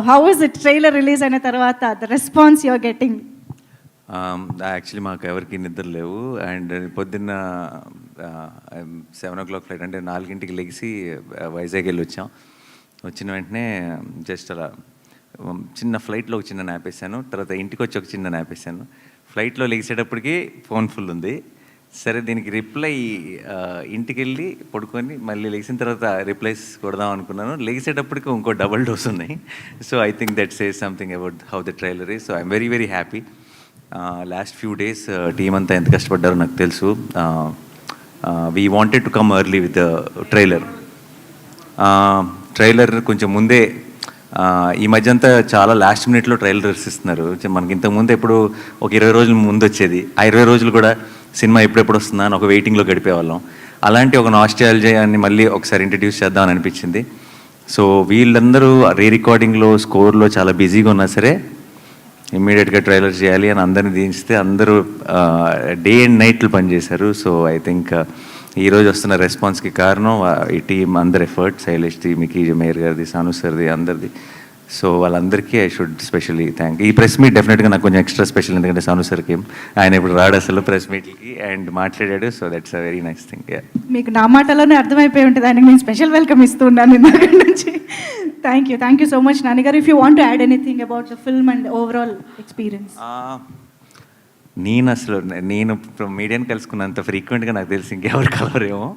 How is it trailer release అయిన తర్వాత the response you are getting? Actually మాకు ఎవరికి నిద్ర లేవు. అండ్ పొద్దున్న 7 o'clock ఫ్లైట్, అంటే 4 లెగిసి వైజాగ్ వెళ్ళి వచ్చాం. వచ్చిన వెంటనే జస్ట్ అలా చిన్న ఫ్లైట్లో ఒక చిన్న నాప్ వేసాను. తర్వాత ఇంటికి వచ్చి ఒక చిన్న నాప్ వేసాను. ఫ్లైట్లో లెగిసేటప్పటికి ఫోన్ ఫుల్ ఉంది. సరే దీనికి రిప్లై ఇంటికి వెళ్ళి పడుకొని మళ్ళీ లెగిసిన తర్వాత రిప్లైస్ కొడదాం అనుకున్నాను. లెగిసేటప్పటికి ఇంకో డబుల్ డోస్ ఉన్నాయి. So I think that says something about how the trailer is. So I'm very very happy. Last few days team అంతా ఎంత కష్టపడ్డారో నాకు తెలుసు. We wanted to come early with trailer కొంచెం ముందే. ఈ మధ్య అంతా చాలా లాస్ట్ మినిట్లో ట్రైలర్స్ ఇస్తున్నారు. మనకి ఇంతకుముందు ఎప్పుడు ఒక 20 రోజుల ముందు వచ్చేది. ఆ 20 రోజులు కూడా సినిమా ఎప్పుడెప్పుడు వస్తుందా అని ఒక వెయిటింగ్లో గడిపేవాళ్ళం. అలాంటి ఒక నాస్టాల్జియాని మళ్ళీ ఒకసారి ఇంట్రడ్యూస్ చేద్దామని అనిపించింది. సో వీళ్ళందరూ రీ రికార్డింగ్లో, స్కోర్లో చాలా బిజీగా ఉన్నా సరే ఇమ్మీడియట్గా ట్రైలర్ చేయాలి అని అందరినీ దించితే అందరూ డే అండ్ నైట్లు పనిచేశారు. సో ఐ థింక్ ఈరోజు వస్తున్న రెస్పాన్స్కి కారణం ఈ టీం అందరి ఎఫర్ట్, శైలేష్ టీమ్కి, మేయర్ గారిది, సాను సార్ది, అందరిది. సో వాళ్ళందరికీ ఐ షుడ్ స్పెషల్లీ థ్యాంక్. ఈ ప్రెస్ మీట్ డెఫినెట్గా నాకు కొంచెం ఎక్స్ట్రా స్పెషల్, ఎందుకంటే సాను సార్కి ఆయన ఇప్పుడు రాడు అసలు ప్రెస్ మీట్కి అండ్ మాట్లాడాడు. So that's a very nice thing. మీకు నా మాటలోనే అర్థమైపోయి ఉంటుంది, ఆయనకి నేను స్పెషల్ వెల్కమ్ ఇస్తూ ఉన్నాను ఇందాక నుంచి. థ్యాంక్ యూ సో మచ్ నాన్నగారు. If you want to add anything about the film and overall experience. నేను మీడియాని కలుసుకున్నంత ఫ్రీక్వెంట్గా నాకు తెలిసి ఇంకెవరు కలవరేమో,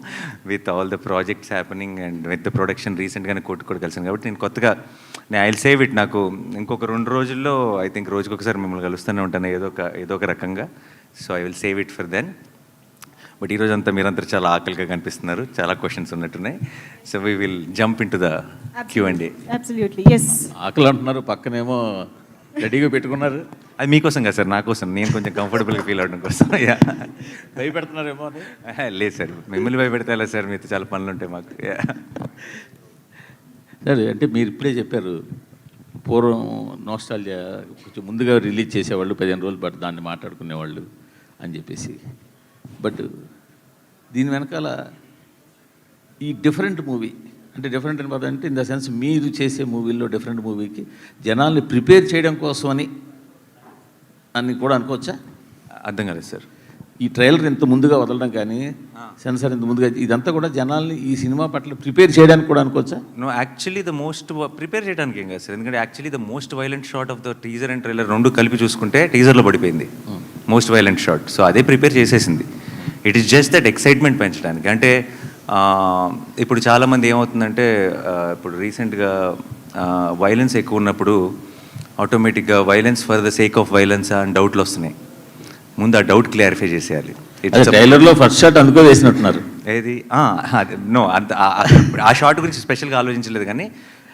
with all the projects happening and with the production. రీసెంట్గానే కూడా కలిసాను కాబట్టి నేను కొత్తగా ఐ విల్ సేవ్ ఇట్. నాకు ఇంకొక 2 రోజుల్లో ఐ థింక్ రోజుకొకసారి మిమ్మల్ని కలుస్తూనే ఉంటాను ఏదో ఒక రకంగా. So I will save it for then. But ఈరోజు అంతా మీరందరూ చాలా ఆకలిగా కనిపిస్తున్నారు, చాలా క్వశ్చన్స్ ఉన్నట్టున్నాయి. So we will jump into the Q&A. ఆకలి అంటున్నారు, పక్కనేమో రెడీగా పెట్టుకున్నారు. అది మీకోసం కదా సార్, నా కోసం. నేను కొంచెం కంఫర్టబుల్గా ఫీల్ అవడం కోసం. భయపెడుతున్నారేమో అని. లేదు సార్, మిమ్మల్ని భయపెడతా సార్, మీతో చాలా పనులు ఉంటాయి మాకు. సరే, అంటే మీరు ఇప్పుడే చెప్పారు పూర్వం నోస్టాల్జియా కొంచెం ముందుగా రిలీజ్ చేసేవాళ్ళు, 15 రోజులు పాటు దాన్ని మాట్లాడుకునేవాళ్ళు అని చెప్పేసి. బట్ దీని వెనకాల ఈ డిఫరెంట్ మూవీ, అంటే డిఫరెంట్ అంటే ఇన్ ద సెన్స్ మీరు చేసే మూవీల్లో డిఫరెంట్ మూవీకి జనాల్ని ప్రిపేర్ చేయడం కోసం అని కూడా అనుకోవచ్చా? అర్థం కాలేదు సార్. ఈ ట్రైలర్ ఇంత ముందుగా వదలడం కానీ, సెన్సార్ ఇంత ముందుగా, ఇదంతా కూడా జనాల్ని ఈ సినిమా పట్ల ప్రిపేర్ చేయడానికి కూడా అనుకోవచ్చా? No, actually the most prepare చేయడానికి ఏం కాదు సార్. ఎందుకంటే actually the most violent shot of the teaser and trailer రెండు కలిపి చూసుకుంటే టీజర్లో పడిపోయింది మోస్ట్ వైలెంట్ షాట్. సో అదే ప్రిపేర్ చేసేసింది. It is just that excitement పెంచడానికి. అంటే ఇప్పుడు చాలామంది ఏమవుతుందంటే, ఇప్పుడు రీసెంట్గా వైలెన్స్ ఎక్కువ ఉన్నప్పుడు ఆటోమేటిక్గా violence for the sake of violence అని డౌట్లు వస్తున్నాయి. ముందు ఆ డౌట్ క్లారిఫై చేసేయాలి. ట్రైలర్లో ఫస్ట్ షాట్ అందుకో వేసినట్టున్నారు. ఏది నో, ఆ షాట్ గురించి స్పెషల్గా ఆలోచించలేదు. కానీ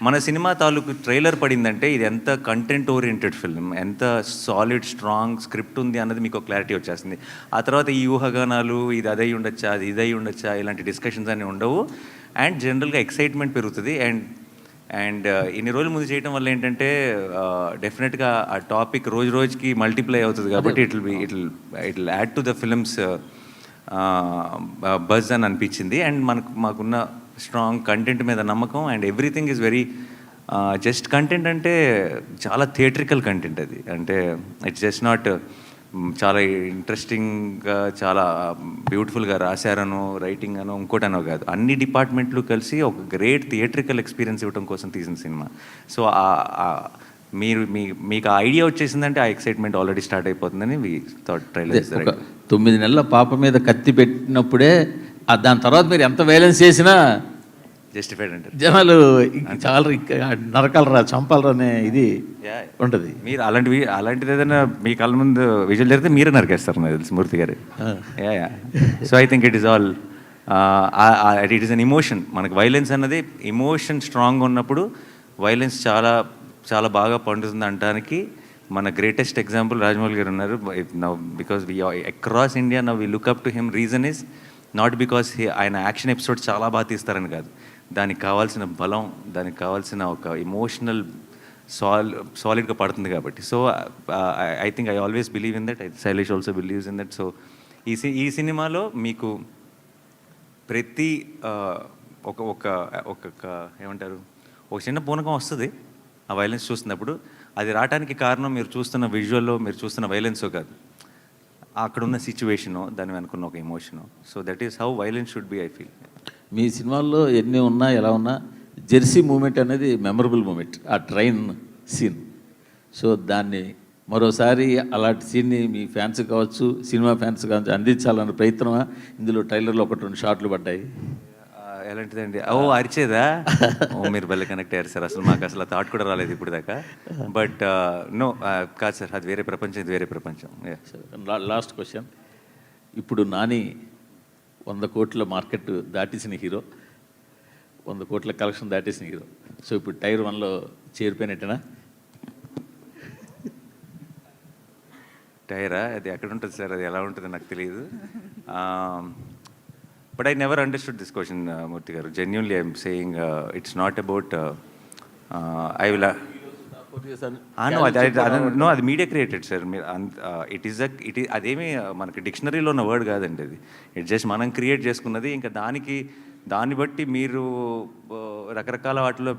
మన సినిమా తాలూకు ట్రైలర్ పడిందంటే ఇది ఎంత కంటెంట్ ఓరియంటెడ్ ఫిల్మ్, ఎంత సాలిడ్ స్ట్రాంగ్ స్క్రిప్ట్ ఉంది అన్నది మీకు క్లారిటీ వచ్చేస్తుంది. ఆ తర్వాత ఈ ఊహాగానాలు, ఇది అదై ఉండొచ్చా, అది ఇదై ఉండొచ్చా, ఇలాంటి డిస్కషన్స్ అన్నీ ఉండవు. అండ్ జనరల్గా ఎక్సైట్మెంట్ పెరుగుతుంది. అండ్ ఇన్ని రోజుల ముందు చేయడం వల్ల ఏంటంటే డెఫినెట్గా ఆ టాపిక్ రోజు రోజుకి మల్టిప్లై అవుతుంది. కాబట్టి it will add to the films buzz అని అనిపించింది. అండ్ మాకున్న స్ట్రాంగ్ కంటెంట్ మీద నమ్మకం. And everything is very just content, అంటే చాలా థియేట్రికల్ కంటెంట్ అది. అంటే ఇట్స్ జస్ట్ నాట్ చాలా ఇంట్రెస్టింగ్గా, చాలా బ్యూటిఫుల్గా రాశారనో, రైటింగ్ అనో, ఇంకోటనో కాదు. అన్ని డిపార్ట్మెంట్లు కలిసి ఒక గ్రేట్ థియేట్రికల్ ఎక్స్పీరియన్స్ ఇవ్వడం కోసం తీసిన సినిమా. సో మీకు ఆ ఐడియా వచ్చేసిందంటే ఆ ఎక్సైట్మెంట్ ఆల్రెడీ స్టార్ట్ అయిపోతుందని ట్రైలర్. 9 నెలల పాప మీద కత్తి పెట్టినప్పుడే దాని తర్వాత మీరు ఎంత వైలెన్స్ చేసినా జస్టిఫైడ్ అంటారు జనాలు. చాలా నరకాలరా, చంపాలరా అనే ఇది ఉంటుంది. మీరు అలాంటిది ఏదైనా మీ కళ్ళ ముందు విజువల్ జరిగితే మీరే నరికేస్తారు నాకు తెలిసి, మూర్తి గారు. So I think it is all it is an emotion. మనకు వైలెన్స్ అన్నది ఎమోషన్ స్ట్రాంగ్ ఉన్నప్పుడు వైలెన్స్ చాలా చాలా బాగా పండుతుంది అనడానికి మన గ్రేటెస్ట్ ఎగ్జాంపుల్ రాజమౌళి గారు ఉన్నారు. Now because we across India now we look up to him. Reason is not because ఆయన యాక్షన్ ఎపిసోడ్స్ చాలా బాగా తీస్తారని కాదు, దానికి కావాల్సిన బలం, దానికి కావాల్సిన ఒక ఎమోషనల్ సాలిడ్గా పడుతుంది కాబట్టి. So I think I always believe in that. Shailesh also believes in that. So ఈ సినిమాలో మీకు ప్రతి ఒక ఏమంటారు, ఒక చిన్న పూనకం వస్తుంది. ఆ వైలెన్స్ చూస్తున్నప్పుడు అది రావడానికి కారణం మీరు చూస్తున్న విజువల్లో మీరు చూస్తున్న వైలెన్సో కాదు, అక్కడున్న సిచ్యువేషను, దాని వెనుకున్న ఒక emotion. So that is how violence should be, I feel. మీ సినిమాల్లో ఎన్ని ఉన్నా ఎలా ఉన్నా జెర్సీ మూమెంట్ అనేది మెమరబుల్ మూమెంట్, ఆ ట్రైన్ సీన్. సో దాన్ని మరోసారి అలాంటి సీన్ని మీ ఫ్యాన్స్ కావచ్చు, సినిమా ఫ్యాన్స్ కావచ్చు అందించాలన్న ప్రయత్నమా? ఇందులో ట్రైలర్లో 1-2 షాట్లు పడ్డాయి. ఎలాంటిదండి? ఓ అరిచేదా? ఓ మీరు భలే కనెక్ట్ అయ్యారు సార్. అసలు మాకు అసలు థాట్ కూడా రాలేదు ఇప్పుడు దాకా. బట్ నో, కాదు సార్, అది వేరే ప్రపంచం, ఇది వేరే ప్రపంచం. Last question. ఇప్పుడు నాని 100 కోట్ల మార్కెట్ దాటేసిన హీరో, 100 కోట్ల కలెక్షన్ దాటేసిన హీరో. సో ఇప్పుడు టైర్ 1లో చేరిపోయినట్టేనా? టైరా? అది ఎక్కడ ఉంటుంది సార్? అది ఎలా ఉంటుందో నాకు తెలియదు. But I never understood this question, Murthy గారు. Genuinely I'm saying it's not about I will no, అది మీడియా క్రియేటెడ్ సార్. మీరు ఇట్ ఈస్ అదేమి మనకి డిక్షనరీలో ఉన్న వర్డ్ కాదండి అది. ఇట్ జస్ట్ మనం క్రియేట్ చేసుకున్నది. ఇంకా దాన్ని బట్టి మీరు రకరకాల వాటిలో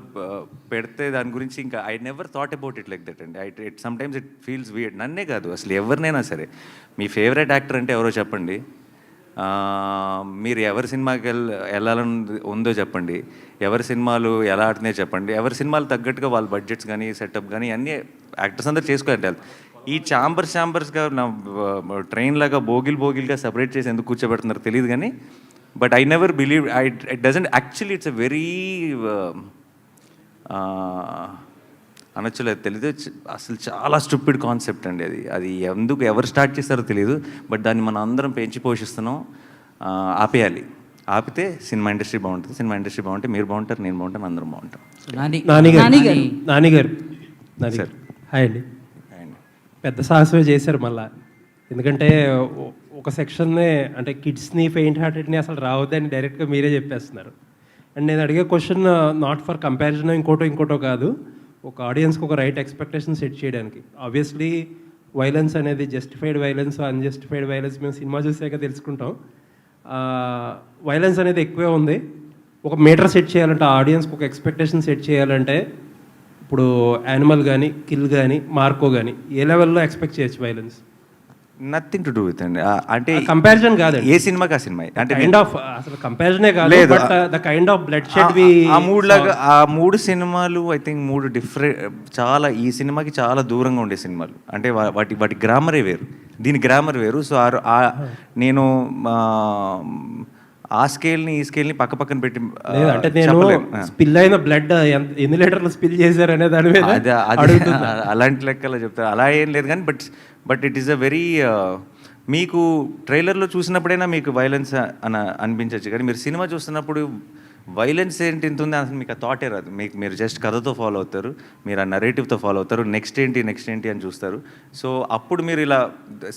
పెడితే దాని గురించి ఇంకా I never thought about it like that అండి. It sometimes it feels weird. నన్నే కాదు, అసలు ఎవరినైనా సరే. మీ ఫేవరెట్ యాక్టర్ అంటే ఎవరో చెప్పండి, మీరు ఎవరి సినిమాకి వెళ్ళాలని ఉందో చెప్పండి, ఎవరి సినిమాలు ఎలా ఆడుతున్నాయో చెప్పండి, ఎవరి సినిమాలు తగ్గట్టుగా వాళ్ళ బడ్జెట్స్ కానీ సెటప్ కానీ అన్నీ యాక్టర్స్ అందరూ చేసుకోవాలి. ఈ ఛాంబర్స్గా నా ట్రైన్ లాగా బోగిల్గా సపరేట్ చేసి ఎందుకు కూర్చోబెడుతున్నారు తెలియదు కానీ, but I never believe it doesn't actually. It's a very అనొచ్చలేదు, తెలీదు, అసలు చాలా స్టూపిడ్ కాన్సెప్ట్ అండి అది. అది ఎందుకు ఎవరు స్టార్ట్ చేస్తారో తెలియదు, బట్ దాన్ని మనం అందరం పెంచి పోషిస్తున్నాం. ఆపేయాలి. ఆపితే సినిమా ఇండస్ట్రీ బాగుంటుంది, సినిమా ఇండస్ట్రీ బాగుంటే మీరు బాగుంటారు, నేను బాగుంటాను, అందరం బాగుంటాం. నానిగారు హాయ్ అండి. పెద్ద సాహసమే చేశారు మళ్ళా. ఎందుకంటే ఒక సెక్షన్నే అంటే కిడ్స్ని, పెయింట్ హార్టెడ్ని అసలు రావద్దని డైరెక్ట్గా మీరే చెప్పేస్తున్నారు. అండ్ నేను అడిగే క్వశ్చన్ నాట్ ఫర్ కంపారిజన్ ఇంకోటో కాదు, ఒక ఆడియన్స్కి ఒక రైట్ ఎక్స్పెక్టేషన్ సెట్ చేయడానికి. ఆబ్వియస్లీ వైలెన్స్ అనేది జస్టిఫైడ్ వైలెన్స్, అన్జస్టిఫైడ్ వైలెన్స్ మేము సినిమా చూసాక తెలుసుకుంటాం. వైలెన్స్ అనేది ఎక్కువే ఉంది. ఒక మీటర్ సెట్ చేయాలంటే, ఆడియన్స్కి ఒక ఎక్స్పెక్టేషన్ సెట్ చేయాలంటే, ఇప్పుడు యానిమల్ కానీ, కిల్ కానీ, మార్కో కానీ ఏ లెవెల్లో ఎక్స్పెక్ట్ చేయొచ్చు violence? Nothing to do with అండి. అంటే కంపారిజన్ కాదు, ఏ సినిమాకి ఆ సినిమా అంటే కైండ్ ఆఫ్ అసలు కంపారిజనే కాదు, but the kind of bloodshed we ఆ మూడు సినిమాలు ఐ థింక్ 3 డిఫరెంట్, చాలా ఈ సినిమాకి చాలా దూరంగా ఉండే సినిమాలు. అంటే వాటి గ్రామరే వేరు, దీని గ్రామర్ వేరు. సో నేను ఆ స్కేల్ని ఈ స్కేల్ని పక్కన పెట్టి అంటే నేను స్పిల్ అయిన బ్లడ్ ఎన్ని లీటర్లు స్పిల్ చేశారు అనే దాని మీద అలాంటి లెక్కలో చెప్తారు. అలా ఏం లేదు కానీ but it is a very, మీకు ట్రైలర్లో చూసినప్పుడైనా మీకు వైలెన్స్ అనిపించవచ్చు, కానీ మీరు సినిమా చూస్తున్నప్పుడు వైలెన్స్ ఏంటి ఉంది అసలు మీకు ఆ థాటే రాదు. మీరు జస్ట్ కథతో ఫాలో అవుతారు, మీరు ఆ నరేటివ్తో ఫాలో అవుతారు, నెక్స్ట్ ఏంటి అని చూస్తారు. సో అప్పుడు మీరు ఇలా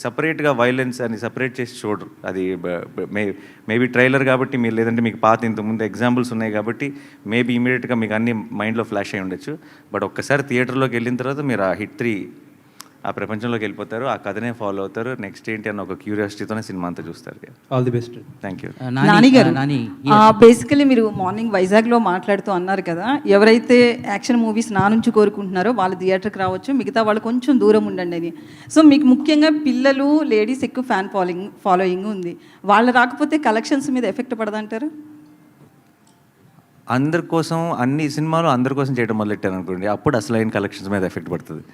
సపరేట్గా వైలెన్స్ అని సపరేట్ చేసి చూడరు. అది మేబీ ట్రైలర్ కాబట్టి మీరు, లేదంటే మీకు పాత ఇంతకుముందు ఎగ్జాంపుల్స్ ఉన్నాయి కాబట్టి మేబీ ఇమీడియట్గా మీకు అన్ని మైండ్లో ఫ్లాష్ అయి ఉండొచ్చు. బట్ ఒక్కసారి థియేటర్లోకి వెళ్ళిన తర్వాత మీరు ఆ హిట్ 3 ఆ ప్రపంచంలోకి వెళ్ళిపోతారు, ఆ కథనే ఫాలో అవుతారు, నెక్స్ట్ ఏంటి అన్న ఒక క్యూరియాసిటీతోనే సినిమా అంతా చూస్తారు. All the best. Thank you. Nani గారు, బేసికలీ మీరు మార్నింగ్ వైజాగ్లో మాట్లాడుతూ అన్నారు కదా, ఎవరైతే యాక్షన్ మూవీస్ నా నుంచి కోరుకుంటున్నారో వాళ్ళు థియేటర్కి రావచ్చు, మిగతా వాళ్ళు కొంచెం దూరం ఉండండి అని. సో మీకు ముఖ్యంగా పిల్లలు, లేడీస్ ఎక్కువ ఫ్యాన్ ఫాలోయింగ్ ఉంది. వాళ్ళు రాకపోతే కలెక్షన్స్ మీద ఎఫెక్ట్ పడదంటారు? అందరి కోసం అన్ని సినిమాలు అందరి కోసం చేయడం మొదలెట్టాను అనుకోండి, అప్పుడు అసలైన కలెక్షన్స్ మీద ఎఫెక్ట్ పడుతుంది.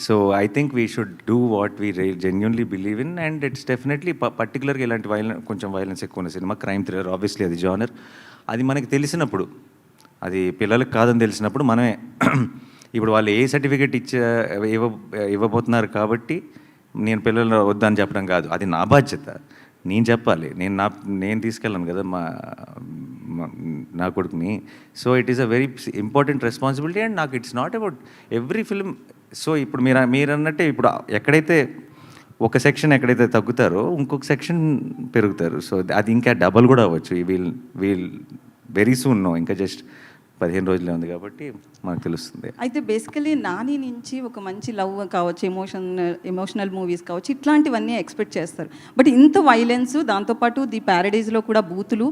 So I think we should do what we genuinely believe in, and it's definitely పర్టికులర్గా ఇలాంటి కొంచెం వైలెన్స్ ఎక్కువ ఉన్న సినిమా, క్రైమ్ థ్రిల్లర్, ఆబ్వియస్లీ అది జానర్. అది మనకి తెలిసినప్పుడు, అది పిల్లలకు కాదని తెలిసినప్పుడు మనమే ఇప్పుడు వాళ్ళు ఏ సర్టిఫికేట్ ఇవ్వబోతున్నారు కాబట్టి నేను పిల్లలు వద్దని చెప్పడం కాదు, అది నా బాధ్యత, నేను చెప్పాలి, నేను తీసుకెళ్ళాను కదా నా కొడుకుని. So it is a very important responsibility, and నాకు it's not about every film. So ఇప్పుడు మీరు అన్నట్టే, ఇప్పుడు ఎక్కడైతే ఒక సెక్షన్ ఎక్కడైతే తగ్గుతారో ఇంకొక సెక్షన్ పెరుగుతారు. సో అది ఇంకా డబల్ కూడా అవ్వచ్చు. వీల్ వెరీ సూన్ నో, ఇంకా జస్ట్ 15 రోజులే ఉంది కాబట్టి మనకు తెలుస్తుంది. అయితే బేసికలీ నాని నుంచి ఒక మంచి లవ్ కావచ్చు, ఎమోషనల్ మూవీస్ కావచ్చు, ఇట్లాంటివన్నీ ఎక్స్పెక్ట్ చేస్తారు. బట్ ఇంత వైలెన్స్, దాంతోపాటు ది ప్యారడైజ్లో కూడా బూతులు,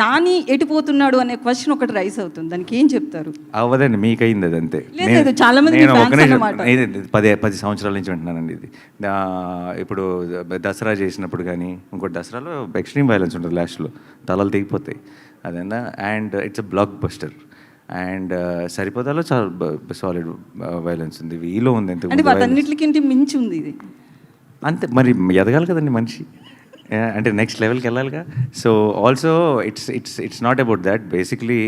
నాని ఎటుపోతున్నాడు అనే క్వశ్చన్ ఒకటి రైస్ అవుతుంది. దానికి ఏం చెప్తారు? అవ్వదండి, మీకయింది అది అంతే. లేదు, చాలా మంది నేను fans ఒక నిమిషం, అన్నమాట. 10 సంవత్సరాల నుంచి వింటున్నానండి ఇది. ఇప్పుడు దసరా చేసినప్పుడు కానీ ఇంకోటి దసరాలో ఎక్స్ట్రీమ్ వైలెన్స్ ఉంటుంది, లాస్ట్లో తలలు తెగిపోతాయి అదేనా. And it's a blockbuster. And సరిపోతాలో చాలా సాలిడ్ వైలెన్స్ ఉంది, వీలో ఉంది. అంటే వాటన్నిటికంటే మించి ఉంది ఇది. అంతే మరి, ఎదగాలి కదండి మనిషి, అంటే నెక్స్ట్ లెవెల్కి వెళ్ళాలిగా. So also it's not about that. Basically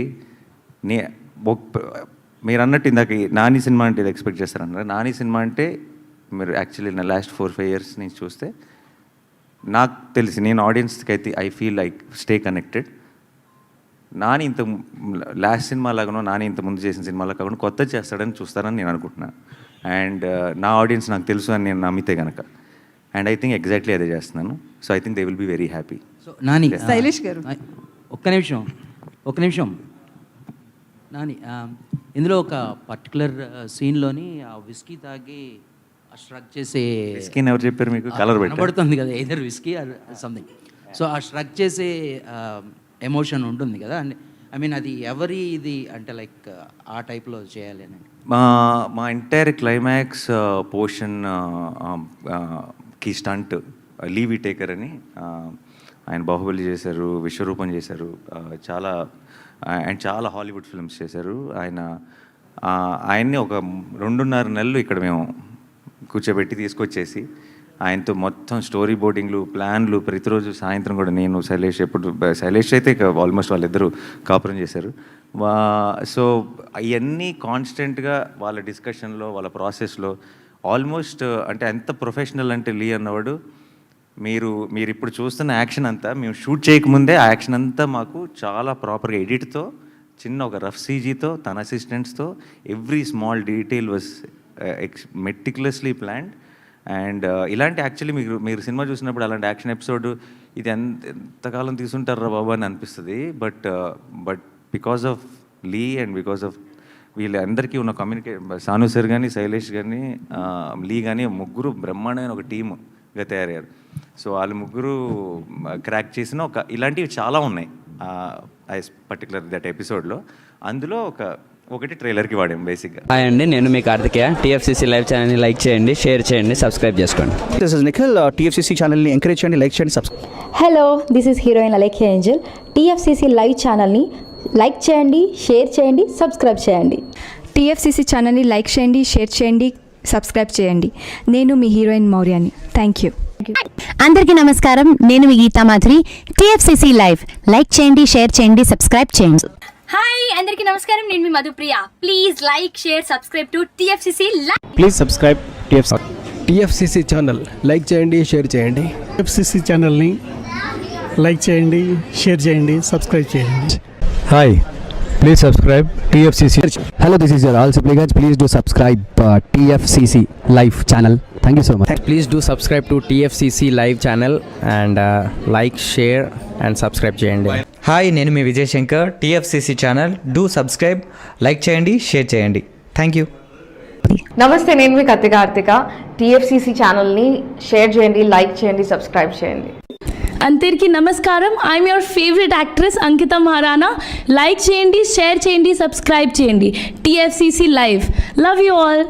మీరు అన్నట్టు ఇందాక నాని సినిమా అంటే ఇది ఎక్స్పెక్ట్ చేస్తారన్నారు. నాని సినిమా అంటే మీరు యాక్చువల్లీ నా లాస్ట్ 4-5 years నుంచి చూస్తే నాకు తెలిసి, నేను ఆడియన్స్కి అయితే I feel like stay connected. Nani ఇంత లాస్ట్ సినిమా లాగానో, నాని ఇంత ముందు చేసిన సినిమాలో కాకుండా కొత్త చేస్తాడని చూస్తారని నేను అనుకుంటున్నాను. అండ్ నా ఆడియన్స్ నాకు తెలుసు అని నేను నమ్మితే కనుక, అండ్ ఐ థింక్ ఎగ్జాక్ట్లీ అదే చేస్తున్నాను. So I think they will be very happy. So Nani, Shailesh garu ఒక్క నిమిషం నాని, ఇందులో ఒక పర్టికులర్ సీన్లోని ఆ విస్కీ తాగి స్ట్రక్ చేసే స్కిన్ ఎవరు చెప్పారు మీకు? కలర్ కనబడుతుంది కదా, either whisky or something. So ఆ స్ట్రక్ చేసే ఎమోషన్ ఉంటుంది కదా, ఐ మీన్ అది ఎవరి ఇది అంటే లైక్ ఆ టైప్లో చేయాలి అని. మా ఎంటైర్ క్లైమాక్స్ పోర్షన్ కి స్టంట్ లీవీ టేకర్ అని ఆయన బాహుబలి చేశారు, విశ్వరూపం చేశారు, చాలా అండ్ చాలా హాలీవుడ్ ఫిల్మ్స్ చేశారు. ఆయన్ని ఒక 2.5 నెలలు ఇక్కడ మేము కూర్చోబెట్టి తీసుకొచ్చేసి ఆయనతో మొత్తం స్టోరీ బోర్డింగ్లు, ప్లాన్లు, ప్రతిరోజు సాయంత్రం కూడా నేను శైలేష్ అయితే ఆల్మోస్ట్ వాళ్ళిద్దరూ కాపురం చేశారు. సో అవన్నీ కాన్స్టెంట్గా వాళ్ళ డిస్కషన్లో, వాళ్ళ ప్రాసెస్లో ఆల్మోస్ట్ అంటే ఎంత ప్రొఫెషనల్ అంటే లీ అన్నవాడు, మీరు ఇప్పుడు చూస్తున్న యాక్షన్ అంతా మేము షూట్ చేయకముందే ఆ యాక్షన్ అంతా మాకు చాలా ప్రాపర్గా ఎడిట్తో, చిన్న ఒక రఫ్ సీజీతో, తన అసిస్టెంట్స్తో every small detail was meticulously planned. And ఇలాంటి యాక్చువల్లీ మీరు సినిమా చూసినప్పుడు అలాంటి యాక్షన్ ఎపిసోడ్ ఇది ఎంతకాలం తీసుంటారా బాబు అని అనిపిస్తుంది. బట్ బికాస్ ఆఫ్ లీ అండ్ బికాస్ ఆఫ్ వీళ్ళందరికీ ఉన్న సాను సార్ కానీ, శైలేష్ కానీ, లీ కానీ, ముగ్గురు బ్రహ్మాండమైన ఒక టీమ్గా తయారయ్యారు. సో వాళ్ళు ముగ్గురు క్రాక్ చేసిన ఇలాంటివి చాలా ఉన్నాయి పర్టికులర్ దట్ ఎపిసోడ్లో. అందులో ఒకటి ట్రైలర్కి వాడాం బేసిక్గా. హాయ్ అండి, నేను మీ కార్తికేయ. టీఎఫ్సీసీ లైవ్ ఛానల్ని లైక్ చేయండి, షేర్ చేయండి, సబ్స్క్రైబ్ చేసుకోండి. This is Nikhil. టీఎఫ్సీసీ ఛానల్ని ఎంకరేజ్ చేయండి, లైక్ చేయండి, subscribe. Hello, this is heroine Alekhya Angel. TFCC live ఛానల్ని లైక్ చేయండి, షేర్ చేయండి, సబ్స్క్రైబ్ చేయండి. టీఎఫ్సీసీ ఛానల్ని లైక్ చేయండి, షేర్ చేయండి, సబ్స్క్రైబ్ చేయండి. నేను మీ హీరోయిన్ మౌర్యాని. Thank you. అందరికీ నమస్కారం, నేను మీ Geetha Madhuri. TFCC live like చేయండి, షేర్ చేయండి, సబ్స్క్రైబ్ చేయండి. హాయ్ అందరికీ నమస్కారం, నేను మీ Madhupriya. Please like, share, subscribe to TFCC live. Please subscribe TFCC channel. Like చేయండి, షేర్ చేయండి. టీఎఫ్సీసీ ఛానల్ని లైక్ చేయండి, షేర్ చేయండి, సబ్స్క్రైబ్ చేయండి. Hi, please subscribe TFCC. Hello, this is your all Sipligans. Please do subscribe TFCC live channel. Thank you so much. Please do subscribe to TFCC live channel and like, share and subscribe చేయండి. Hi, నేను మీ Vijay Shankar. TFCC channel do subscribe, like చేయండి, share చేయండి. Thank you. నమస్తే, నేను మీ Karthika. TFCC ఛానల్ని share చేయండి, like చేయండి, సబ్స్క్రైబ్ చేయండి. అందరికీ నమస్కారం, I'm your favourite actress Ankita Maharana. Like చేయండి, షేర్ చేయండి, సబ్స్క్రైబ్ చేయండి. TFCC live. Love you all.